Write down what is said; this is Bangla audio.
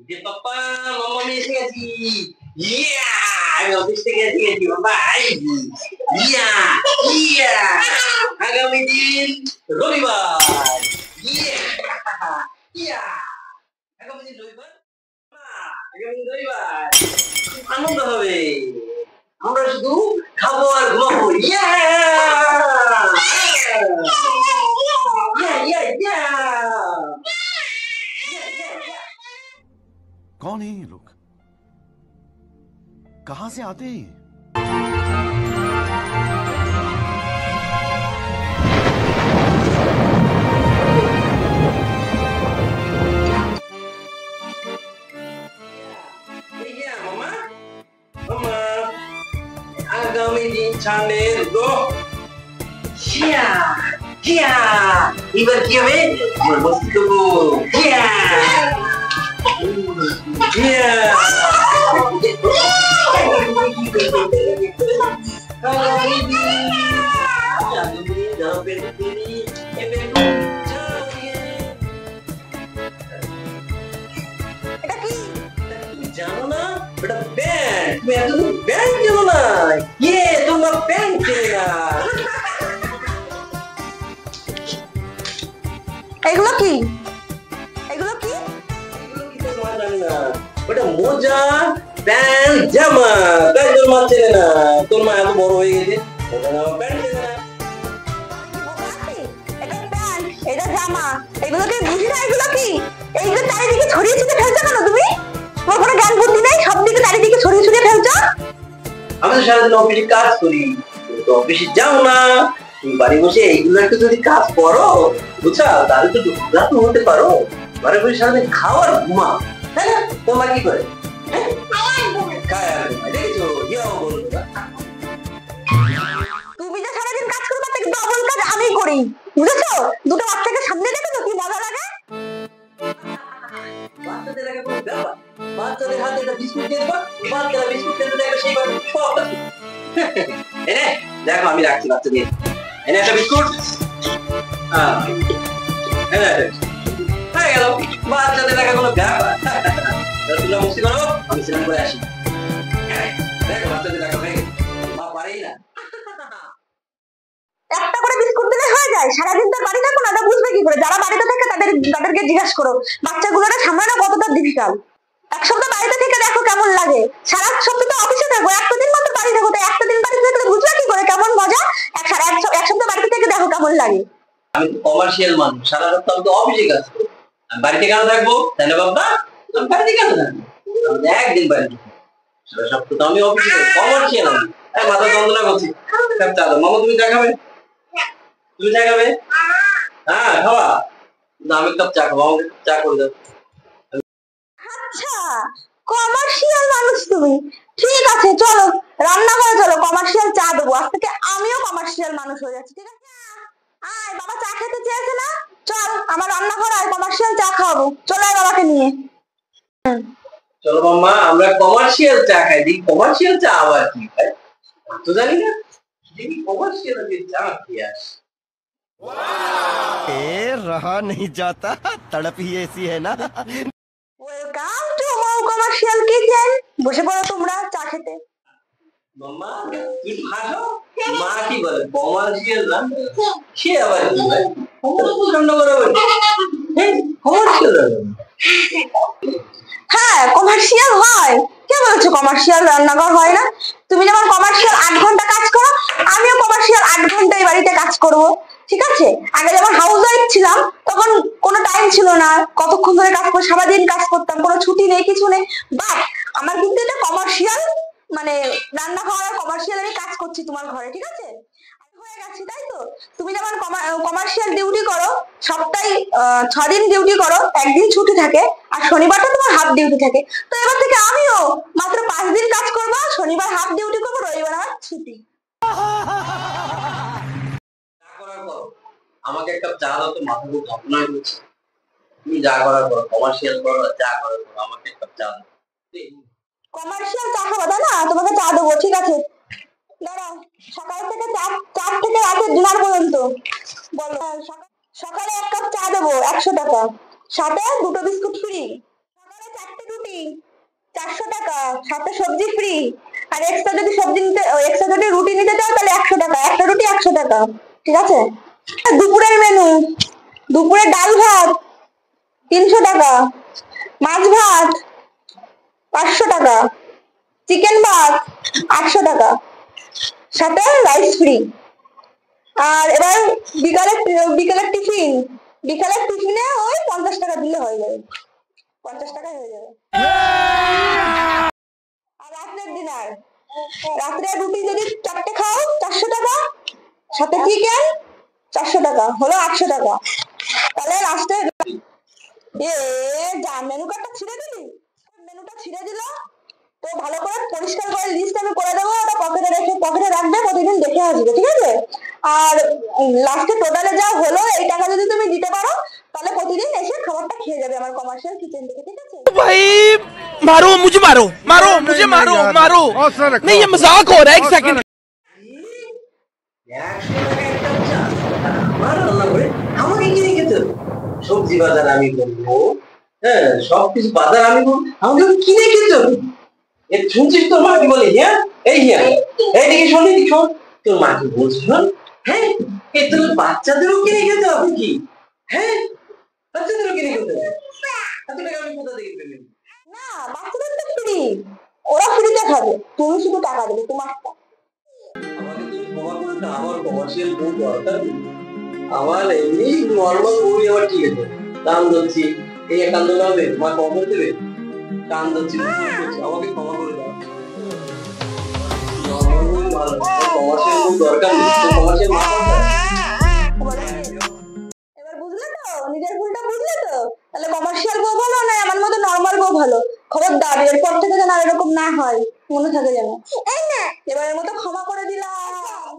যে পাপা মাম্মা আমি এসে গেছি। ইয়া আমি অফিস থেকে এসে গেছি বাবা। ইয়া ইয়া আগামী দিন রবিবার। ইয়া ইয়া আগামী দিন রবিবার। আগামী দিন রবিবার আনন্দ হবে। আমরা শুধু খাবো আর ঘুমাবো। ইয়া ইয়া ইয়া ইয়া। कौन है ये लोग? कहां से आते हैं? Mama, Mama, আগামী দিন সামনে গো। ইয়া ইয়া এবার কি হবে? মস্তি করবো। ইয়া ইয়া আগামী দিন যাবে তুমি এবে জানো না এটা ব্যান্ড। তুমি এতদিন ব্যান্ড জানো না? ইয়ে তোমার ব্যান্ড চেনে না। এগুলো কি? এগুলো কি? এগুলো কি তোমার জানি না? ওটা মোজা প্যান্ট জামা। তাই তোর মা চেনে না। তোর মা এত বড় হয়ে গেছে ওটা আমার প্যান্ট চেনে না। এটা প্যান্ট, এটা জামা। এগুলোকে বুঝি না। এগুলো কি? এইগুলো চারিদিকে ছড়িয়ে ছিটিয়ে ফেলছো কেন তুমি? তোমার কোনো জ্ঞান বুদ্ধি নেই? সব দিকে চারিদিকে ছড়িয়ে ছড়িয়ে ফেলছো। আমি তো সারাদিন অফিসে কাজ করি। তুমি তো অফিসে যাও না। তুমি বাড়ি বসে এইগুলো একটু যদি কাজ করো বুঝছো তাহলে তো রোজগার তো হতে পারো। বাড়ি বসে সারাদিন খাও আর ঘুমাও। তাই না? তোমার কি করে? খায় আর ঘুমায়। দেখেছো? ইয়েও বলবো না। তুমি যে সারাদিন কাজ করো তার থেকে ডবল কাজ আমি করি। বুঝেছো? দুটো বাচ্চাকে সামনে রেখে তো কি মজা লাগে। বাচ্চাদের আগে কোনো ব্যাপার। বাচ্চাদের হাতে একটা বিস্কুট দিয়ে দেবা। বাচ্চারা বিস্কুট খেতে দেখবে সেইভাবে সব এনে দেখো আমি রাখছি বাচ্চাদের। এনে একটা বিস্কুট। এনে হয়ে গেল। বাচ্চাদের আগে কোনো ব্যাপার। তোমরা মুক্তি করো আমি স্নান করে আসি। দেখো বাচ্চাদের আগে হয়ে গেছে। মা পারেই না। একটা করে বিস্কুট দিলে হয়ে যায়। সারাদিন তো বাড়ি থাকো না, তা বুঝবে কি করে? যারা বাড়িতে থাকে তাদেরকে জিজ্ঞাসা করো বাচ্চাগুলোকে সামলানো কতটা ডিফিকাল্ট। এক সপ্তাহ বাড়িতে থেকে দেখো কেমন লাগে। সারা সপ্তাহ তো অফিসে থাকো, একটা দিন মাত্র বাড়ি থাকো। তাই একটা দিন বাড়িতে থাকলে বুঝবে কি করে কেমন মজা। এক সপ্তাহ বাড়িতে থেকে দেখো কেমন লাগে। আমি তো কমার্শিয়াল মানুষ। সারা সপ্তাহ আমি তো অফিসে কাজ করি। আমি বাড়িতে কেন থাকবো? তাই না বাবা? আমি বাড়িতে কেন থাকবো? আমি একদিন বাড়িতে সারা সপ্তাহ তো আমি অফিসে কমার্শিয়াল আমি। মাথা যন্ত্রণা করছি। চা দাও মামা। তুমি চা খাবে? তুমি চা খাবে? হ্যাঁ খাওয়া। না আমি কাপ চা খাবো। আমাকে চা করে দাও। আচ্ছা, কমার্শিয়াল মানুষ তুমি। ঠিক আছে, চলো রান্নাঘরে চলো, কমার্শিয়াল চা দেবো। আজ থেকে আমিও কমার্শিয়াল মানুষ হয়ে যাচ্ছি। ঠিক আছে? আয়, বাবা চা খেতে চেয়েছে না? চল আমার রান্নাঘর আয়, কমার্শিয়াল চা খাওয়াবো। চলো আয় বাবাকে নিয়ে। চলো মাম্মা আমরা কমার্শিয়াল চা খাই। দেখি কমার্শিয়াল চা আবার কি খাই তো জানি না। দেখি কমার্শিয়াল চা কি আসে। रहा नहीं जाता तड़प ही ऐसी है ना। Welcome to Mou commercial kitchen. বসে পড়ো তোমরা চা খেতে। মাম্মা তুই খাসো? মা কি বলে কমার্শিয়াল রান্না? সে আবার কি ভাই? রান্না করে কমার্শিয়াল রান্না? হ্যাঁ কমার্শিয়াল হয়। কে বলছো কমার্শিয়াল রান্নাঘর হয় না? তুমি যেমন কমার্শিয়াল 8 ঘন্টা কাজ করো, আমিও কমার্শিয়াল 8 ঘন্টাই বাড়িতে কাজ করব। ঠিক আছে? আগে যখন হাউস ওয়াইফ ছিলাম তখন কোনো টাইম ছিল না, কতক্ষণ ধরে কাজ করব, সারাদিন কাজ করতাম, কোনো ছুটি নেই কিছু নেই। বাট আমার কিন্তু এটা কমার্শিয়াল, মানে রান্নাঘর আর কমার্শিয়াল আমি কাজ করছি তোমার ঘরে। ঠিক আছে? হয়ে গেছি তাই তো? তুমি যেমন কমার্শিয়াল ডিউটি করো, সপ্তাহে 6 দিন ডিউটি করো, একদিন ছুটি থাকে, আর শনিবারটা তোমার হাফ ডিউটি থাকে। তো এবার থেকে আমিও মাত্র 5 দিন কাজ করবো, শনিবার হাফ ডিউটি করবো, রবিবার আমার ছুটি। আমাকে একটা চা দাও তো, মাথা খুব যন্ত্রণা করছে। তুমি যা করার করো, কমার্শিয়াল করো যা করার করো, আমাকে একটা চা দাও। কমার্শিয়াল চা খাবো তাই না? তোমাকে চা দেবো। ঠিক আছে দাঁড়াও। সকাল থেকে 4 থেকে রাতে ডিনার পর্যন্ত বলো। সকালে 1 কাপ চা দেবো 100 টাকা, সাথে 2টো বিস্কুট ফ্রি। সকালে 4 থেকে রুটি 400 টাকা, সাথে সবজি ফ্রি। আর এক্সট্রা যদি সবজি নিতে, এক্সট্রা যদি রুটি নিতে চাও তাহলে 100 টাকা, একটা রুটি 100 টাকা, ঠিক আছে? আর দুপুরের মেনু, দুপুরে ডাল ভাত 300 টাকা, মাছ ভাত 500 টাকা, চিকেন ভাত 800 টাকা, সাথে রাইস ফ্রি। আর এবার বিকালের টিফিনে ওই 50 টাকা দিলে হয়ে যাবে, 50 টাকায় হয়ে যাবে। আর রাত্রের ডিনার, রাত্রে রুটি যদি 4টে খাও 400 টাকা, সাথে চিকেন 400 টাকা, হলো 800 টাকা। তাহলে লাস্টে যা মেনু কার্ডটা ছিঁড়ে দিলি, মেনুটা ছিঁড়ে দিল তো ভালো করে পরিষ্কার করে লিস্ট আমি করে দেবো, ওটা পকেটে রাখবে, প্রতিদিন দেখে আসবে, ঠিক আছে? আর লাস্টে টোটালে যা হলো এই টাকা যদি তুমি দিতে পারো তাহলে প্রতিদিন এসে খাবারটা খেয়ে যাবে আমার কমার্শিয়াল কিচেন থেকে, ঠিক আছে? भाई मारो मुझे, मारो मारो मुझे, मारो मारो नहीं, ये मजाक हो रहा है। 1 सेकंड। 100 টাকা একটা চা, আমার রান্না করে আমাকে কিনে খেতে হবে। সবজি বাজার আমি করবো, হ্যাঁ সবকিছু বাজার আমি করবো, আমাকে কিনে খেতে হবে। শুনছিস তোর মা কি বলে? হ্যাঁ এইদিকে শোন, এদিকে শোন, তোর মা কি বলছে শোন। হ্যাঁ এই তোর বাচ্চাদেরও কিনে খেতে হবে কি? হ্যাঁ বাচ্চাদেরও কিনে খেতে হবে। এত টাকা আমি কোথা থেকে পেলাম? না, বাচ্চাদের তো ফ্রি, ওরা ফ্রিতে খাবে, তুমি শুধু টাকা দেবে তোমারটা। আমাকে তুমি ক্ষমা করে দাও, আমার কমার্শিয়াল বউ দরকার নেই। আমার এমনি নর্মাল বউই আমার ঠিক আছে। কান ধরছি, এই কান ধরা হবে, মা কখন দেবে? কান ধরছি, আমাকে ক্ষমা করে দাও। নর্মাল বউ ভালো, কমার্শিয়াল বউ দরকার নেই, কমার্শিয়াল মা দরকার। এবার বুঝলে তো, নিজের ভুলটা বুঝলে তো? তাহলে কমার্শিয়াল বউ ভালো না আমার মতো নর্মাল বউ ভালো? খবরদার এরপর থেকে যেন আর এরকম না হয়, মনে থাকে যেন। এই না, এবারের মতো ক্ষমা করে দিলাম।